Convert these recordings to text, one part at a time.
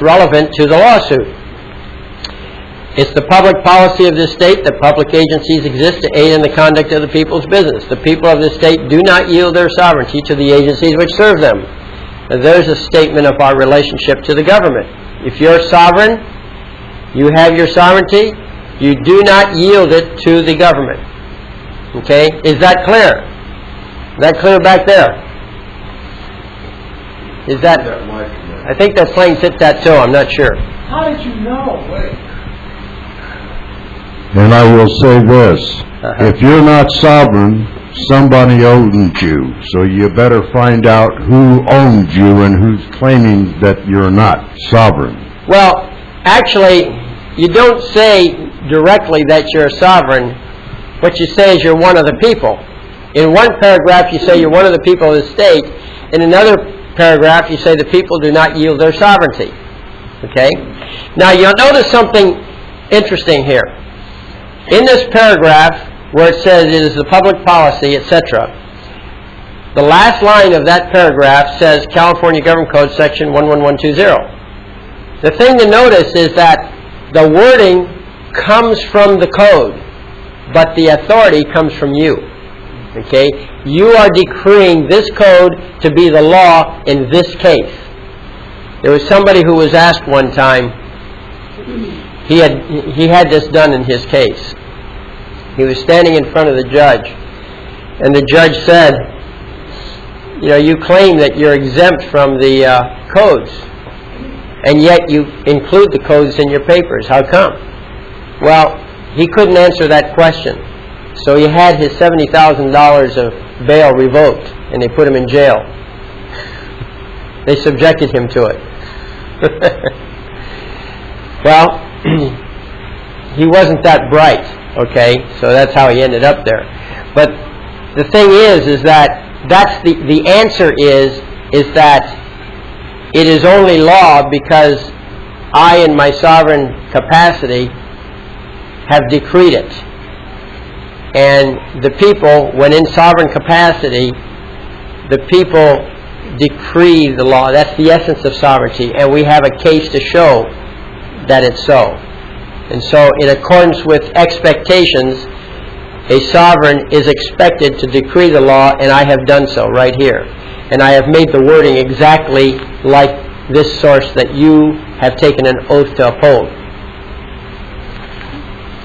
relevant to the lawsuit. It's the public policy of this state that public agencies exist to aid in the conduct of the people's business. The people of this state do not yield their sovereignty to the agencies which serve them. And there's a statement of our relationship to the government. If you're sovereign, you have your sovereignty, you do not yield it to the government. Okay? Is that clear? Is that clear back there? Is that... I think that's playing tit-tat-toe, I'm not sure. How did you know? And I will say this, if you're not sovereign, somebody owns you. So you better find out who owns you and who's claiming that you're not sovereign. Well, actually, you don't say directly that you're sovereign. What you say is you're one of the people. In one paragraph, you say you're one of the people of the state. In another paragraph, you say the people do not yield their sovereignty. Okay? Now, you'll notice something interesting here. In this paragraph, where it says it is the public policy, etc., the last line of that paragraph says California Government Code Section 11120. The thing to notice is that the wording comes from the code, but the authority comes from you. Okay? You are decreeing this code to be the law in this case. There was somebody who was asked one time, he had this done in his case. He was standing in front of the judge, and the judge said, you know, you claim that you're exempt from the codes, and yet you include the codes in your papers. How come? Well, he couldn't answer that question, so he had his $70,000 of bail revoked, and they put him in jail. They subjected him to it. Well, he wasn't that bright, okay, so that's how he ended up there. But the thing is that that's the answer is that it is only law because I, in my sovereign capacity, have decreed it. And the people, when in sovereign capacity, the people decree the law. That's the essence of sovereignty, and we have a case to show that it's so. And so, in accordance with expectations, a sovereign is expected to decree the law, and I have done so right here. And I have made the wording exactly like this source that you have taken an oath to uphold.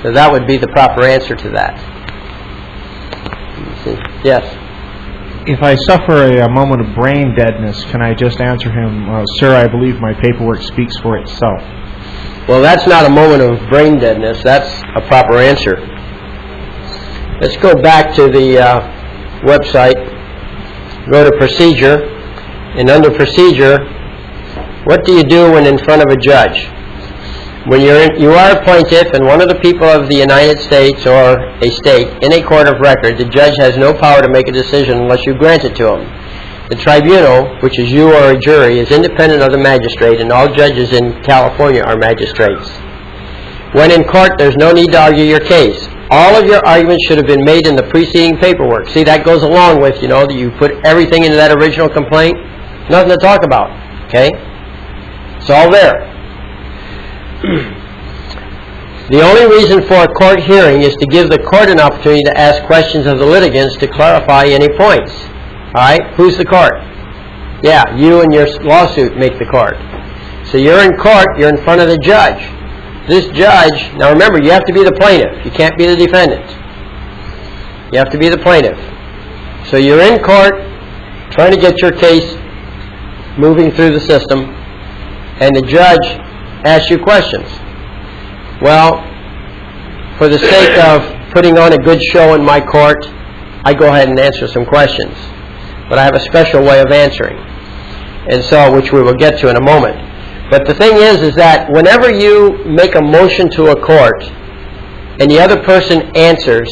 So that would be the proper answer to that. Yes? If I suffer a moment of brain deadness, can I just answer him, sir, I believe my paperwork speaks for itself? Well, that's not a moment of brain deadness. That's a proper answer. Let's go back to the website. Go to Procedure. And under Procedure, what do you do when in front of a judge? When you are a plaintiff and one of the people of the United States or a state in a court of record, the judge has no power to make a decision unless you grant it to him. The tribunal, which is you or a jury, is independent of the magistrate, and all judges in California are magistrates. When in court, there's no need to argue your case. All of your arguments should have been made in the preceding paperwork. See, that goes along with, that you put everything into that original complaint. Nothing to talk about. Okay? It's all there. The only reason for a court hearing is to give the court an opportunity to ask questions of the litigants to clarify any points. Alright? Who's the court? Yeah, you and your lawsuit make the court. So you're in court, you're in front of the judge. This judge, now remember, you have to be the plaintiff. You can't be the defendant. You have to be the plaintiff. So you're in court, trying to get your case moving through the system, and the judge asks you questions. Well, for the sake of putting on a good show in my court, I go ahead and answer some questions. But I have a special way of answering, and so, which we will get to in a moment. But the thing is that whenever you make a motion to a court, and the other person answers,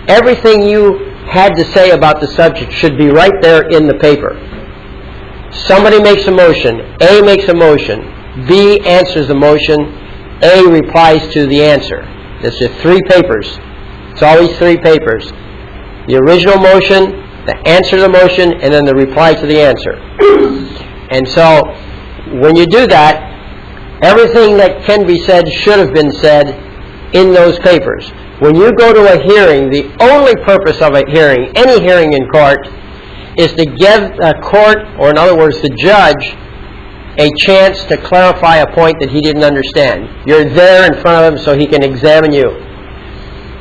everything you had to say about the subject should be right there in the paper. Somebody makes a motion, A makes a motion, B answers the motion, A replies to the answer. It's just 3 papers. It's always 3 papers. The original motion, the answer to the motion, and then the reply to the answer. And so, when you do that, Everything that can be said should have been said in those papers. When you go to a hearing, the only purpose of a hearing, any hearing in court, is to give a court, or in other words, the judge, a chance to clarify a point that he didn't understand. You're there in front of him so he can examine you.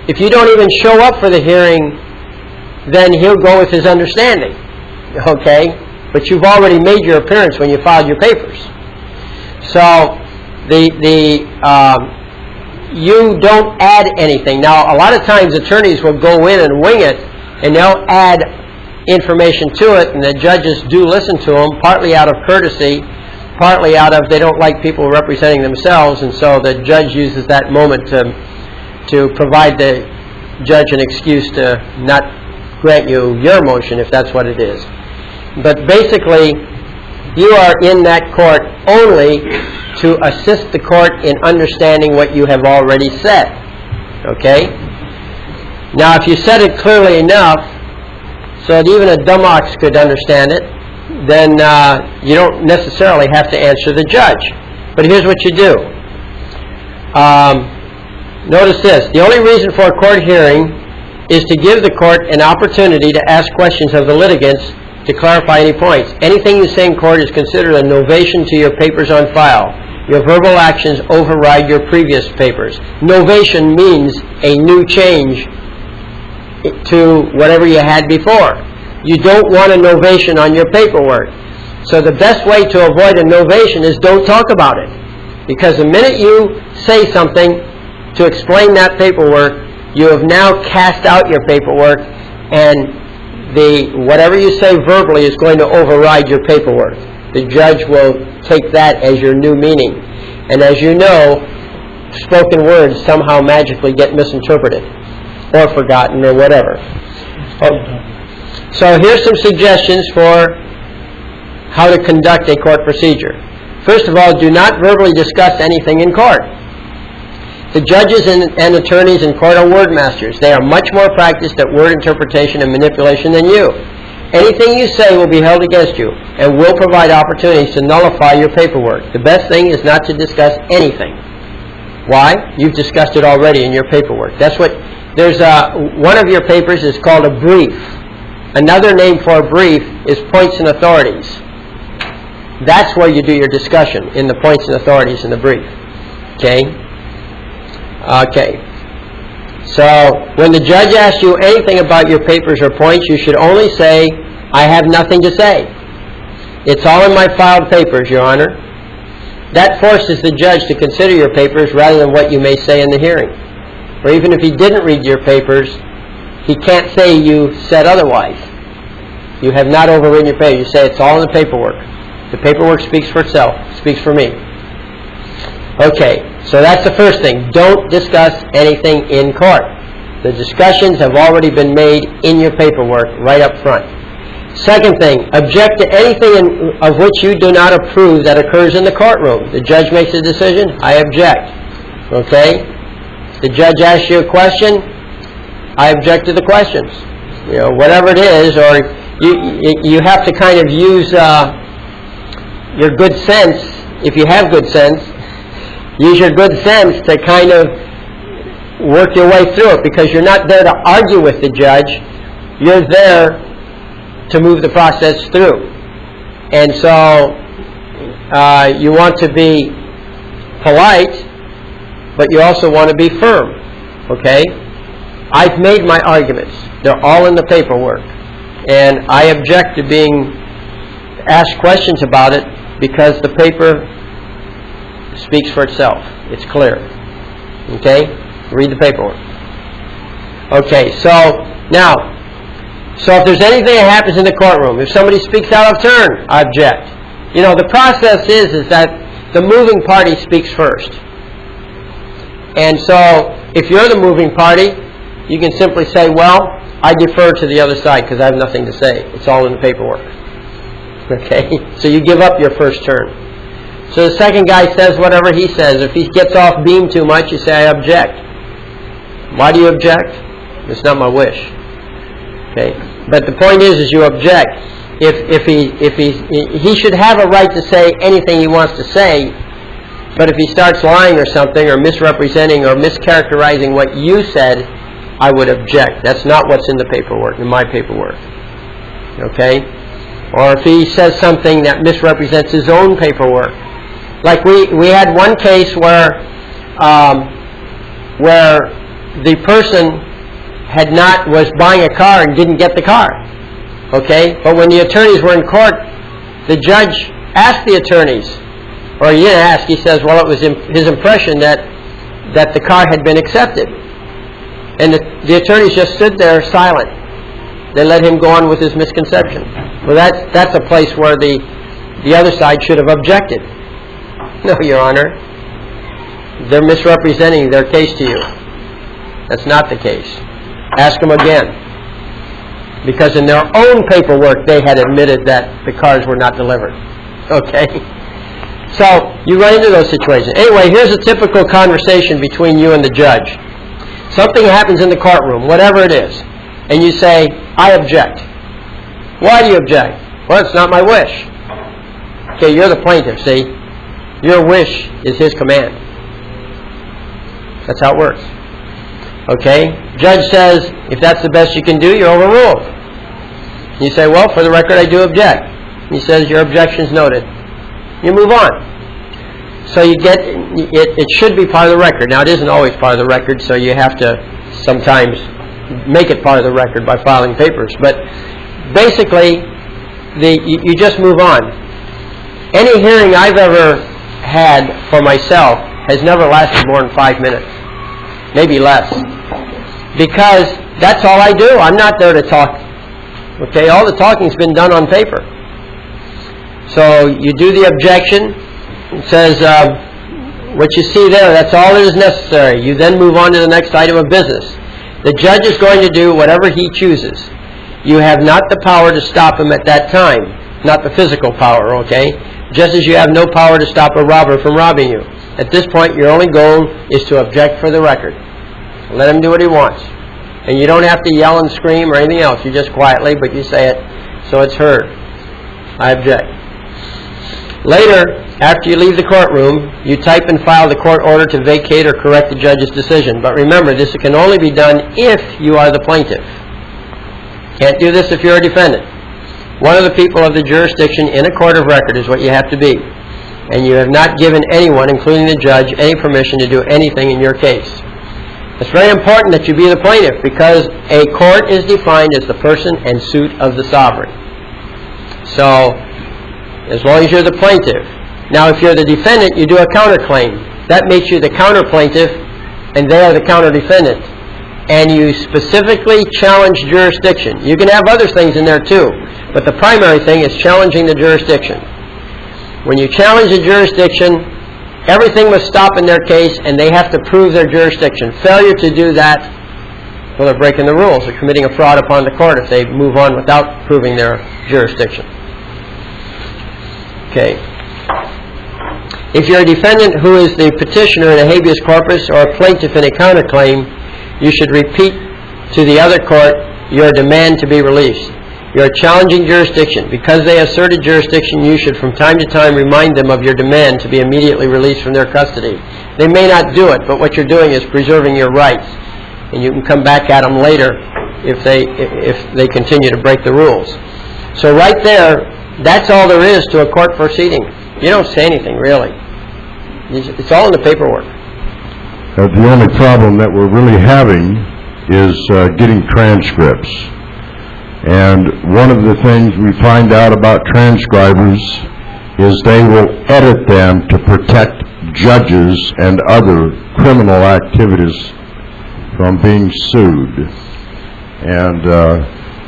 If you don't even show up for the hearing, then he'll go with his understanding. Okay? But you've already made your appearance when you filed your papers. So, you don't add anything. Now, a lot of times attorneys will go in and wing it, and they'll add information to it, and the judges do listen to them, partly out of courtesy, partly out of they don't like people representing themselves, and so the judge uses that moment to provide the judge an excuse to not grant you your motion, if that's what it is. But basically, you are in that court only to assist the court in understanding what you have already said. Okay? Now, if you said it clearly enough so that even a dumb ox could understand it, then you don't necessarily have to answer the judge. But here's what you do. Notice this. The only reason for a court hearing is to give the court an opportunity to ask questions of the litigants to clarify any points. Anything you say in court is considered a novation to your papers on file. Your verbal actions override your previous papers. Novation means a new change to whatever you had before. You don't want a novation on your paperwork. So the best way to avoid a novation is don't talk about it. Because the minute you say something to explain that paperwork, you have now cast out your paperwork, and whatever you say verbally is going to override your paperwork. The judge will take that as your new meaning. And as you know, spoken words somehow magically get misinterpreted or forgotten or whatever. So here's some suggestions for how to conduct a court procedure. First of all, do not verbally discuss anything in court. The judges and attorneys in court are word masters. They are much more practiced at word interpretation and manipulation than you. Anything you say will be held against you and will provide opportunities to nullify your paperwork. The best thing is not to discuss anything. Why? You've discussed it already in your paperwork. That's what, one of your papers is called a brief. Another name for a brief is points and authorities. That's where you do your discussion, in the points and authorities in the brief. Okay? Okay. So, when the judge asks you anything about your papers or points, you should only say, I have nothing to say. It's all in my filed papers, Your Honor. That forces the judge to consider your papers rather than what you may say in the hearing. Or even if he didn't read your papers, he can't say you said otherwise. You have not overridden your papers. You say it's all in the paperwork. The paperwork speaks for itself. It speaks for me. Okay, so that's the first thing. Don't discuss anything in court. The discussions have already been made in your paperwork right up front. Second thing, object to anything of which you do not approve that occurs in the courtroom. The judge makes a decision, I object. Okay? The judge asks you a question, I object to the questions. You know, whatever it is, or you have to kind of use your good sense, if you have good sense, use your good sense to kind of work your way through it, because you're not there to argue with the judge. You're there to move the process through. And so you want to be polite, but you also want to be firm. Okay? I've made my arguments. They're all in the paperwork. And I object to being asked questions about it because the paper speaks for itself. It's clear. Okay? Read the paperwork. Okay, so now, if there's anything that happens in the courtroom, if somebody speaks out of turn, I object. You know, the process is that the moving party speaks first. And so, if you're the moving party, you can simply say, well, I defer to the other side because I have nothing to say. It's all in the paperwork. Okay? So you give up your first turn. So the second guy says whatever he says. If he gets off beam too much, you say, I object. Why do you object? It's not my wish. Okay? But the point is you object. If he should have a right to say anything he wants to say. But if he starts lying or something, or misrepresenting or mischaracterizing what you said, I would object. That's not what's in the paperwork, in my paperwork. Okay? Or if he says something that misrepresents his own paperwork. Like we had one case where the person was buying a car and didn't get the car. Okay? But when the attorneys were in court, the judge asked the attorneys, or he didn't ask, he says, well, it was his impression that the car had been accepted. And the attorneys just stood there silent. They let him go on with his misconception. Well, that's a place where the other side should have objected. No, Your Honor. They're misrepresenting their case to you. That's not the case. Ask them again. Because in their own paperwork, they had admitted that the cars were not delivered. Okay? So, you run into those situations. Anyway, here's a typical conversation between you and the judge. Something happens in the courtroom, whatever it is, and you say, I object. Why do you object? Well, it's not my wish. Okay, you're the plaintiff, see? Your wish is his command. That's how it works. Okay? Judge says, if that's the best you can do, you're overruled. You say, well, for the record, I do object. He says, your objection is noted. You move on. So you get, it should be part of the record. Now, it isn't always part of the record, so you have to sometimes make it part of the record by filing papers. But basically, you just move on. Any hearing I've ever had for myself has never lasted more than 5 minutes. Maybe less. Because that's all I do. I'm not there to talk. Okay, all the talking's been done on paper. So you do the objection. It says, what you see there, that's all that is necessary. You then move on to the next item of business. The judge is going to do whatever he chooses. You have not the power to stop him at that time. Not the physical power, okay? Just as you have no power to stop a robber from robbing you. At this point, your only goal is to object for the record. Let him do what he wants. And you don't have to yell and scream or anything else. You just quietly, but you say it so it's heard. I object. Later, after you leave the courtroom, you type and file the court order to vacate or correct the judge's decision. But remember, this can only be done if you are the plaintiff. Can't do this if you're a defendant. One of the people of the jurisdiction in a court of record is what you have to be. And you have not given anyone, including the judge, any permission to do anything in your case. It's very important that you be the plaintiff because a court is defined as the person and suit of the sovereign. So, as long as you're the plaintiff. Now, if you're the defendant, you do a counterclaim. That makes you the counter-plaintiff, and they are the counter-defendant. And you specifically challenge jurisdiction. You can have other things in there too, but the primary thing is challenging the jurisdiction. When you challenge the jurisdiction, everything must stop in their case, and they have to prove their jurisdiction. Failure to do that, well, they're breaking the rules. They're committing a fraud upon the court if they move on without proving their jurisdiction. Okay. If you're a defendant who is the petitioner in a habeas corpus or a plaintiff in a counterclaim, you should repeat to the other court your demand to be released. You're challenging jurisdiction. Because they asserted jurisdiction, you should from time to time remind them of your demand to be immediately released from their custody. They may not do it, but what you're doing is preserving your rights. And you can come back at them later if they continue to break the rules. So right there, that's all there is to a court proceeding. You don't say anything, really. It's all in the paperwork. The only problem that we're really having is getting transcripts. And one of the things we find out about transcribers is they will edit them to protect judges and other criminal activities from being sued. And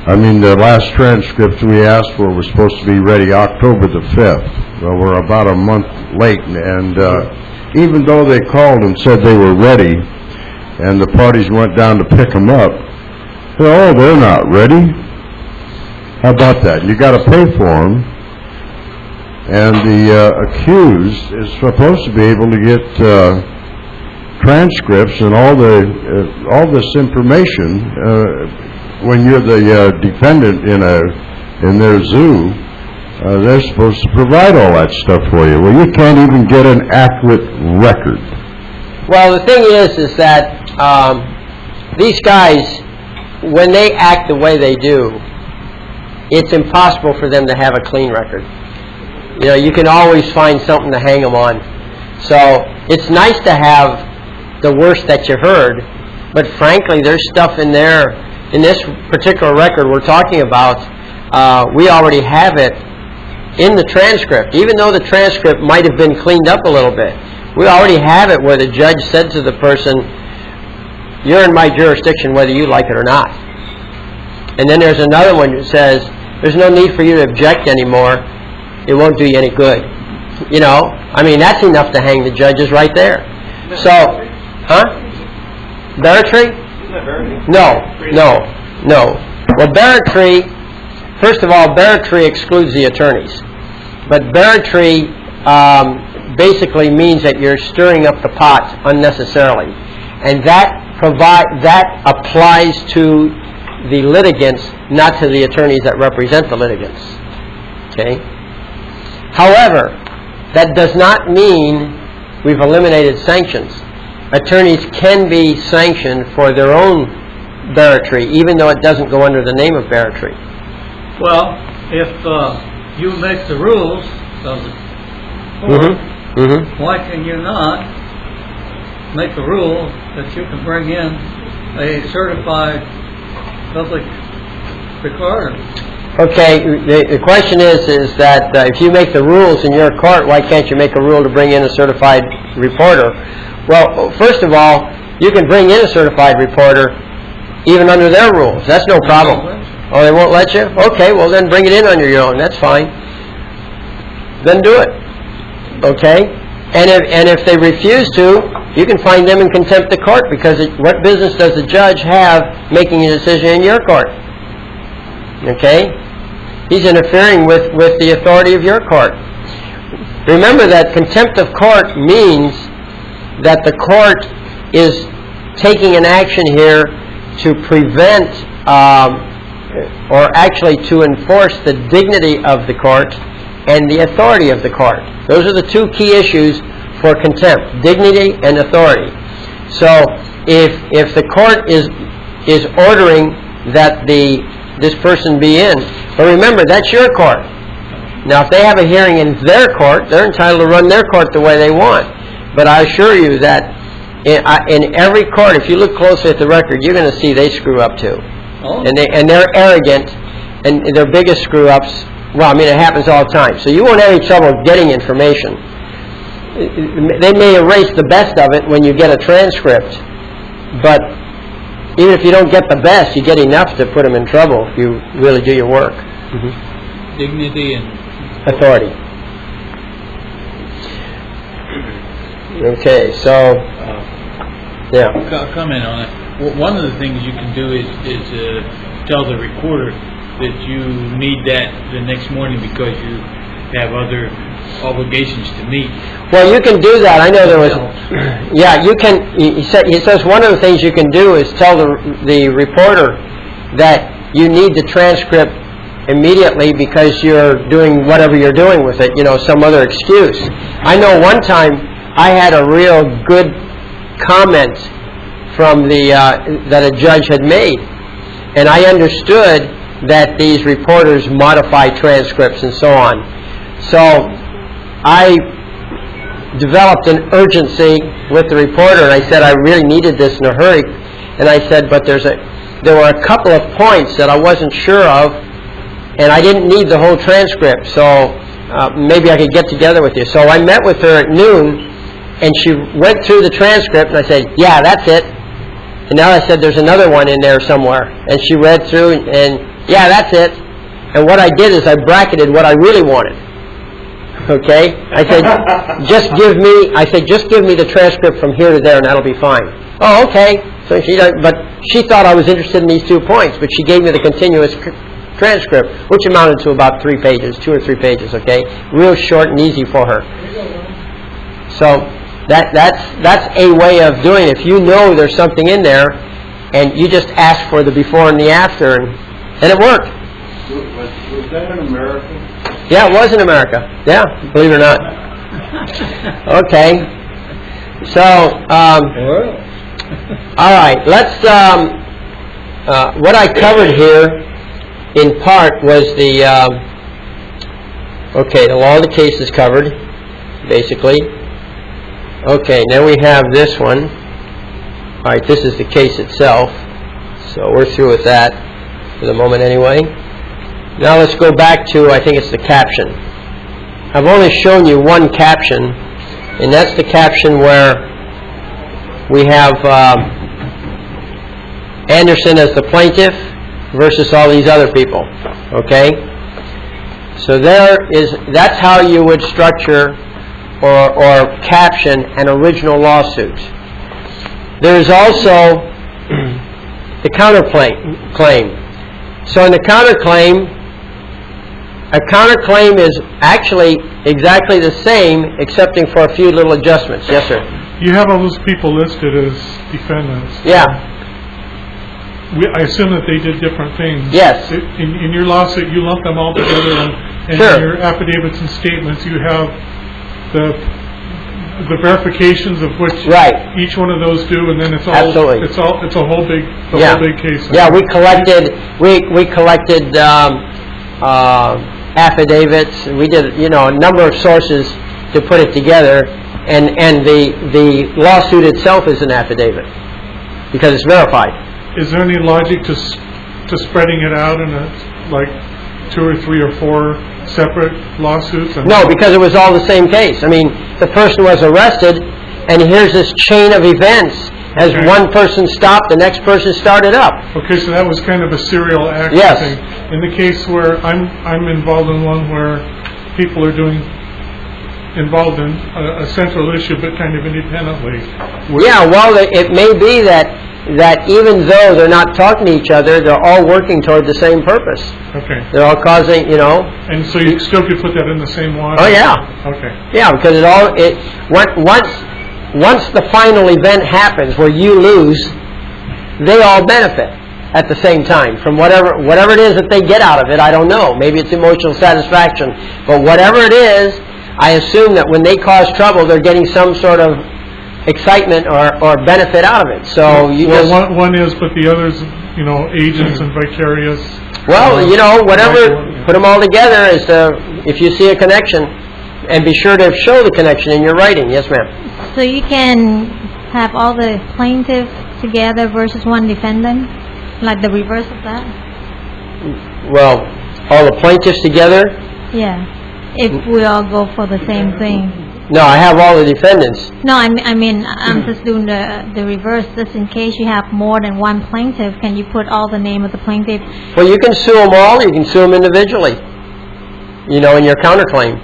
I mean, the last transcripts we asked for were supposed to be ready October the 5th. Well, we're about a month late, and even though they called and said they were ready, and the parties went down to pick them up, oh, they're not ready. How about that? You got to pay for them, and the accused is supposed to be able to get transcripts and all this information when you're the defendant in their zoo. They're supposed to provide all that stuff for you. Well, you can't even get an accurate record. Well, the thing is that these guys, when they act the way they do, it's impossible for them to have a clean record. You know, you can always find something to hang them on. So it's nice to have the worst that you heard, but frankly, there's stuff in there, in this particular record we're talking about, we already have it in the transcript. Even though the transcript might have been cleaned up a little bit, we already have it where the judge said to the person, you're in my jurisdiction whether you like it or not. And then there's another one that says, there's no need for you to object anymore. It won't do you any good. You know, I mean, that's enough to hang the judges right there. So, Barratry? No. Well, Barratry, first of all, Barratry excludes the attorneys. But Barratry basically means that you're stirring up the pot unnecessarily. And that applies to the litigants, not to the attorneys that represent the litigants. Okay? However, that does not mean we've eliminated sanctions. Attorneys can be sanctioned for their own Barratry, even though it doesn't go under the name of Barratry. Well, if you make the rules of the court, why can you not make a rule that you can bring in a certified public recorder? Okay, the question is that if you make the rules in your court, why can't you make a rule to bring in a certified reporter? Well, first of all, you can bring in a certified reporter even under their rules. That's no problem. Oh, they won't let you? Okay, well then bring it in under your own. That's fine. Then do it. Okay? And if they refuse to, you can find them in contempt of court, because what business does the judge have making a decision in your court? Okay? He's interfering with the authority of your court. Remember that contempt of court means that the court is taking an action here to prevent or actually to enforce the dignity of the court and the authority of the court. Those are the two key issues for contempt: dignity and authority. So if the court is ordering that this person be in, but remember, that's your court. Now, if they have a hearing in their court, they're entitled to run their court the way they want. But I assure you that in every court, if you look closely at the record, you're going to see they screw up too. Oh. And they're arrogant, and their biggest screw-ups, well, I mean, it happens all the time. So you won't have any trouble getting information. They may erase the best of it when you get a transcript, but even if you don't get the best, you get enough to put them in trouble if you really do your work. Dignity and authority. Okay, so yeah. Comment on it. One of the things you can do is tell the recorder that you need that the next morning because you have other obligations to meet. Well, you can do that. I know there was. Yeah, you can. He says one of the things you can do is tell the reporter that you need the transcript immediately because you're doing whatever you're doing with it. You know, some other excuse. I know one time I had a real good comment from that a judge had made, and I understood that these reporters modify transcripts and so on. So I developed an urgency with the reporter, and I said I really needed this in a hurry. And I said, but there were a couple of points that I wasn't sure of, and I didn't need the whole transcript, so maybe I could get together with you. So I met with her at noon, and she went through the transcript, and I said, yeah, that's it. And now I said, there's another one in there somewhere. And she read through, and yeah, that's it. And what I did is I bracketed what I really wanted. Okay? I said, just give me the transcript from here to there, and that'll be fine. Oh, okay. So but she thought I was interested in these 2 points, but she gave me the continuous transcript, which amounted to about 3 pages, 2 or 3 pages, okay? Real short and easy for her. So that's a way of doing it. If you know there's something in there, and you just ask for the before and the after, and it worked. Was that in America? Yeah, it was in America. Yeah, believe it or not. Okay. So, all right. Let's. What I covered here, in part, was the. The law of the case is covered, basically. Okay. Now we have this one. All right. This is the case itself. So we're through with that for the moment, anyway. Now let's go back to, I think it's the caption. I've only shown you one caption, and that's the caption where we have Anderson as the plaintiff versus all these other people. Okay? So that's how you would structure or caption an original lawsuit. There's also the counterclaim. So in the counterclaim, a counterclaim is actually exactly the same, excepting for a few little adjustments. Yes, sir? You have all those people listed as defendants. Yeah. I assume that they did different things. Yes. In your lawsuit, you lump them all together, and Sure. in your affidavits and statements, you have the verifications of which each one of those do, and then it's all Absolutely. it's a whole big whole big case. Yeah, we collected affidavits. We did a number of sources to put it together, and the lawsuit itself is an affidavit because it's verified. Is there any logic to spreading it out in like 2 or 3 or 4 separate lawsuits? No, because it was all the same case. I mean, the person was arrested, and here's this chain of events. As one person stopped, the next person started up. Okay, so that was kind of a serial action thing. In the case where I'm involved in one where people are involved in a central issue, but kind of independently. Yeah, well, it may be that even though they're not talking to each other, they're all working toward the same purpose. Okay. They're all causing, And so you still could put that in the same water? Oh, yeah. Okay. Yeah, because once the final event happens where you lose, they all benefit at the same time from whatever it is that they get out of it. I don't know. Maybe it's emotional satisfaction. But whatever it is, I assume that when they cause trouble, they're getting some sort of excitement or benefit out of it. So one is, but the others, agents and vicarious. Well, whatever, put them all together if you see a connection, and be sure to show the connection in your writing. Yes, ma'am. So you can have all the plaintiffs together versus one defendant, like the reverse of that? Well, all the plaintiffs together? Yeah, if we all go for the same thing. No, I have all the defendants. No, I mean, I'm just doing the reverse, just in case you have more than one plaintiff. Can you put all the name of the plaintiff? Well, you can sue them all, you can sue them individually, in your counterclaim.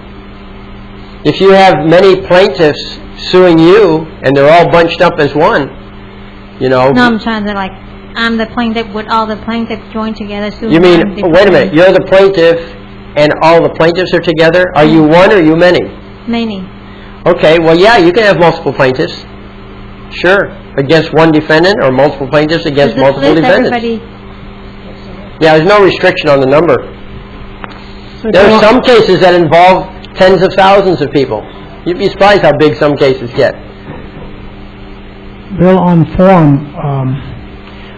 If you have many plaintiffs suing you, and they're all bunched up as one, No, I'm trying to, I'm the plaintiff, would all the plaintiffs join together suing? You mean, wait a minute, you're the plaintiff, and all the plaintiffs are together? Are you one or are you many? Many. Okay, well, yeah, you can have multiple plaintiffs. Sure. Against one defendant, or multiple plaintiffs against multiple defendants. Everybody? Yeah, there's no restriction on the number. There are some cases that involve tens of thousands of people. You'd be surprised how big some cases get. Bill, on form,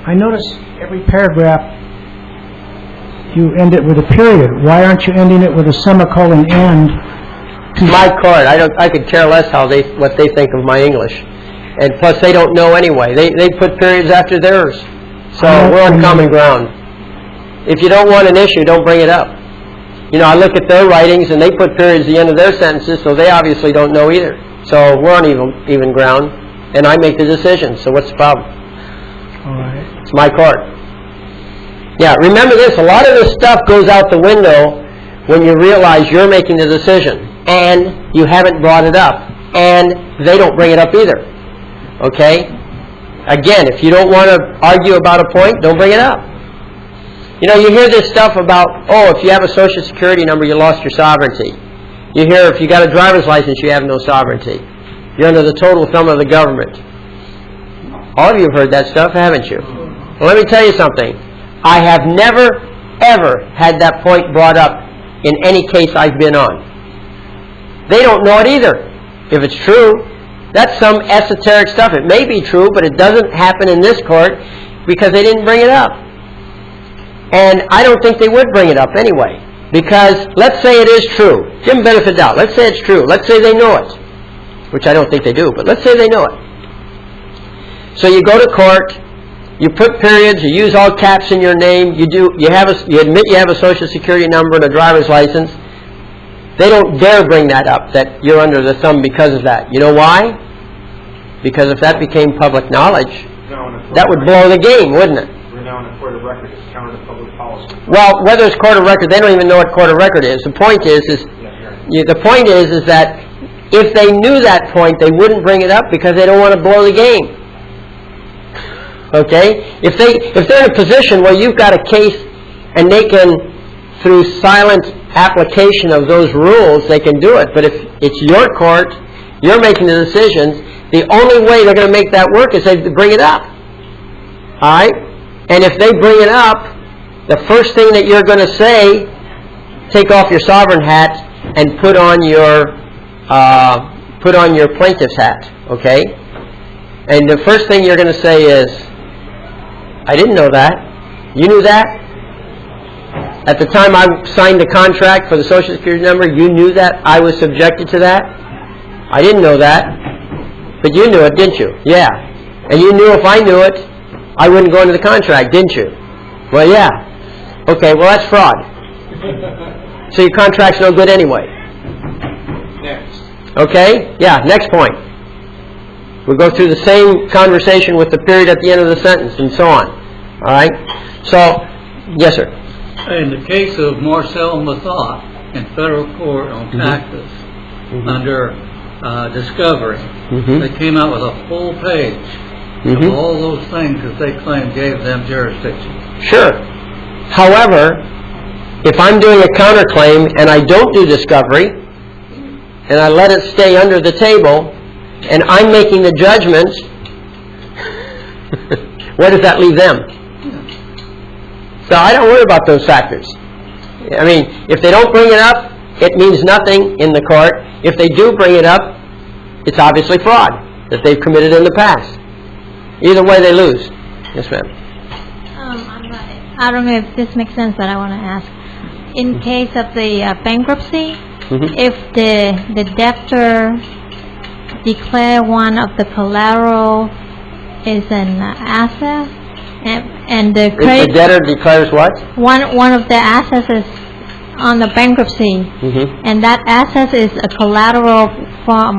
I notice every paragraph you end it with a period. Why aren't you ending it with a semicolon and? My court. I could care less what they think of my English, and plus they don't know anyway. They put periods after theirs, so we're on common ground. If you don't want an issue, don't bring it up. I look at their writings, and they put periods at the end of their sentences, so they obviously don't know either. So we're on even ground, and I make the decision. So what's the problem? All right. It's my court. Yeah. Remember this: a lot of this stuff goes out the window when you realize you're making the decision, and you haven't brought it up, and they don't bring it up either. Okay? Again, if you don't want to argue about a point, don't bring it up. You hear this stuff about, if you have a Social Security number, you lost your sovereignty. You hear if you got a driver's license, you have no sovereignty. You're under the total thumb of the government. All of you have heard that stuff, haven't you? Well, let me tell you something. I have never, ever had that point brought up in any case I've been on. They don't know it either. If it's true, that's some esoteric stuff. It may be true, but it doesn't happen in this court because they didn't bring it up. And I don't think they would bring it up anyway. Because let's say it is true. Give them benefit of doubt. Let's say it's true. Let's say they know it. Which I don't think they do, but let's say they know it. So you go to court, you put periods, you use all caps in your name, you admit you have a Social Security number and a driver's license. They don't dare bring that up, that you're under the thumb because of that. You know why? Because if that became public knowledge, that would blow the game, wouldn't it? We're now in a court of record. It's counter to public policy. Well, whether it's court of record, they don't even know what court of record is. The point is that if they knew that point, they wouldn't bring it up because they don't want to blow the game. Okay? If they're in a position where you've got a case and they can, through silent application of those rules, they can do it. But if it's your court, you're making the decisions, the only way they're going to make that work is they bring it up. Alright? And if they bring it up, the first thing that you're going to say, take off your sovereign hat and put on your plaintiff's hat. Okay? And the first thing you're going to say is, I didn't know that. You knew that? At the time I signed the contract for the Social Security number, you knew that I was subjected to that? I didn't know that. But you knew it, didn't you? Yeah. And you knew if I knew it, I wouldn't go into the contract, didn't you? Well, yeah. Okay, well that's fraud. So your contract's no good anyway. Next. Okay? Yeah, next point. We'll go through the same conversation with the period at the end of the sentence and so on. Alright? So, yes sir. In the case of Marcel Mathot in federal court on taxes, under discovery, they came out with a full page of all those things that they claimed gave them jurisdiction. Sure. However, if I'm doing a counterclaim and I don't do discovery, and I let it stay under the table, and I'm making the judgment, where does that leave them? So I don't worry about those factors. I mean, if they don't bring it up, it means nothing in the court. If they do bring it up, it's obviously fraud that they've committed in the past. Either way, they lose. Yes, ma'am. I don't know if this makes sense, but I want to ask. In case of the bankruptcy, if the debtor declare one of the collateral is an asset, and the credit, the debtor declares what? One of the assets is on the bankruptcy, and that asset is a collateral for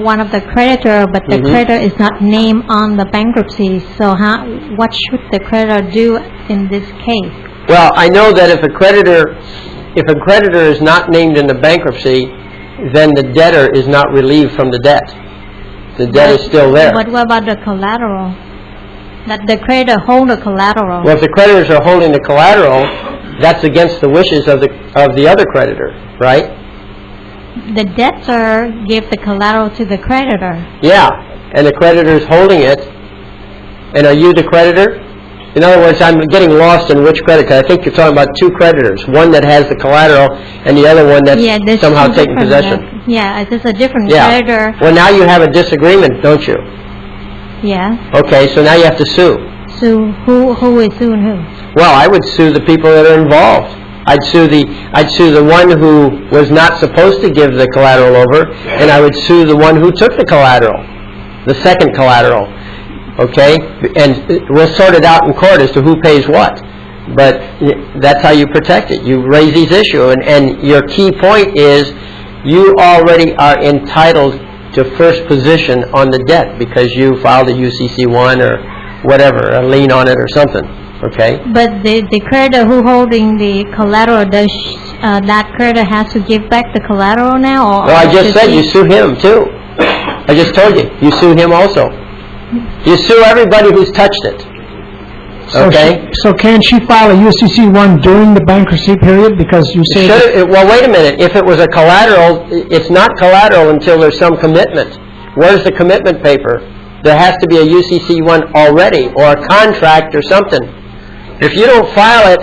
one of the creditor, but the creditor is not named on the bankruptcy. So what should the creditor do in this case? Well, I know that if a creditor is not named in the bankruptcy, then the debtor is not relieved from the debt. The debt is still there. But what about the collateral? That the creditor hold the collateral. Well, if the creditors are holding the collateral, that's against the wishes of the other creditor, right? The debtor gave the collateral to the creditor. Yeah, and the creditor is holding it. And are you the creditor? In other words, I'm getting lost in which creditor. I think you're talking about two creditors. One that has the collateral and the other one that's somehow taking possession. Yeah, it's a different creditor. Well, now you have a disagreement, don't you? Yeah. Okay, so now you have to sue. Sue who is suing who? Well, I would sue the people that are involved. I'd sue the one who was not supposed to give the collateral over, and I would sue the one who took the collateral, the second collateral. Okay, and we'll sort it out in court as to who pays what. But that's how you protect it. You raise these issues, and your key point is you already are entitled to first position on the debt because you filed a UCC1 or whatever, a lien on it or something. Okay. But the creditor who holding the collateral, does that creditor has to give back the collateral now? Or well, I just said you sue him too. I just told you. You sue him also. You sue everybody who's touched it. Okay? So can she file a UCC1 during the bankruptcy period? Because you say... Well, wait a minute. If it was a collateral, it's not collateral until there's some commitment. Where's the commitment paper? There has to be a UCC1 already, or a contract or something. If you don't file it,